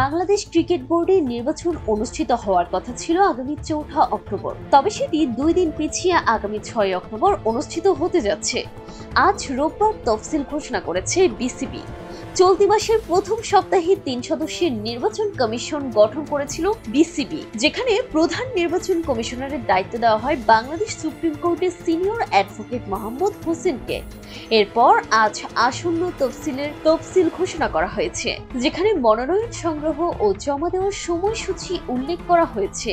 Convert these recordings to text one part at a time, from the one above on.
Bangladesh cricket বোর্ডের নির্বাচন অনুষ্ঠিত হওয়ার কথা ছিল আগামী ৪ অক্টোবর। তবে সেটি 2 দিন পিছিয়ে আগামী 6 অক্টোবর অনুষ্ঠিত হতে যাচ্ছে। আজ রোববার তফসিল ঘোষণা করেছে বিসিবি। চলতি মাসের প্রথম সপ্তাহে 3 সদস্যের নির্বাচন কমিশন গঠন করেছিল বিসিবি, যেখানে প্রধান নির্বাচন কমিশনারের দায়িত্ব দেওয়া হয় বাংলাদেশ সুপ্রিম কোর্টের সিনিয়র অ্যাডভোকেট মোহাম্মদ হোসেনকে। এরপর আজ আসন্ন তফসিল ঘোষণা করা হয়েছে, যেখানে মনোনয়ন সংগ্রহ ও জমা দেওয়ার সময়সূচি উল্লেখ করা হয়েছে।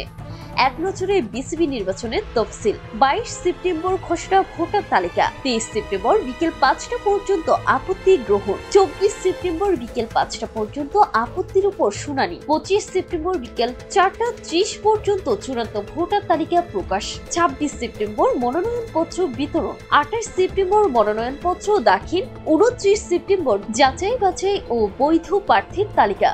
এক নজরে বিসিবি নির্বাচনের তফসিল। 22 সেপ্টেম্বর খসড়া ভোটার তালিকা, 23 সেপ্টেম্বর বিকেল 5টা পর্যন্ত আপত্তি গ্রহণ, 24 সেপ্টেম্বর বিকেল 5টা পর্যন্ত আপত্তির উপর শুনানি, 25 সেপ্টেম্বর বিকেল 4টা 30 পর্যন্ত চূড়ান্ত ভোটার তালিকা প্রকাশ, 26 সেপ্টেম্বর মনোনয়নপত্র বিতরণ, 28 সেপ্টেম্বর মনোনয়নপত্র দাখিল, 29 সেপ্টেম্বর যাচাই বাছাই ও বৈধ প্রার্থীর তালিকা,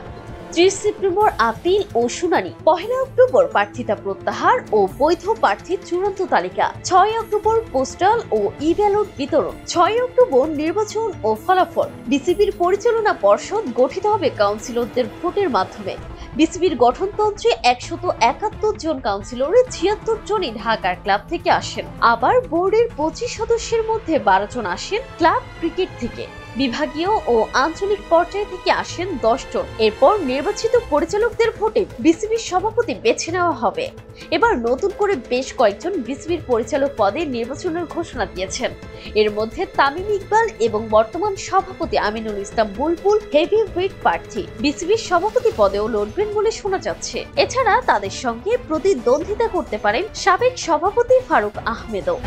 30 সেপ্টেম্বর আপিল ও শুনানি, 1 অক্টোবর প্রার্থিতা প্রত্যাহার ও বৈধ প্রার্থীর চূড়ান্ত তালিকা, 6 অক্টোবর পোস্টাল ও ই ব্যালট বিতরণ, 6 অক্টোবর নির্বাচন ও ফলাফল। বিসিবির পরিচালনা পর্ষদ গঠিত হবে কাউন্সিলরদের ভোটের মাধ্যমে। বিসিবির গঠনতন্ত্রে 171 জন কাউন্সিলরের 76 জনই ঢাকার ক্লাব থেকে আসেন। আবার বোর্ডের 25 সদস্যের মধ্যে 12 জন আসেন ক্লাব ক্রিকেট থেকে। বিভাগীয় ও আঞ্চলিক পর্যায় থেকে আসেন 10 জন। এরপর নির্বাচিত পরিচালকদের ভোটে বিসিবির সভাপতি বেছে নেওয়া হবে। এবার নতুন করে বেশ কয়েকজন বিসিবির পরিচালক পদে নির্বাচনের ঘোষণা দিয়েছেন। এর মধ্যে তামিম ইকবাল এবং বর্তমান সভাপতি আমিনুল ইসলাম বুলবুল হেভিওয়েট প্রার্থী বিসিবির সভাপতি পদেও লড়বেন বলে শোনা যাচ্ছে। এছাড়া তাদের সঙ্গে প্রতিদ্বন্দ্বিতা করতে পারেন সাবেক সভাপতি ফারুক আহমেদও।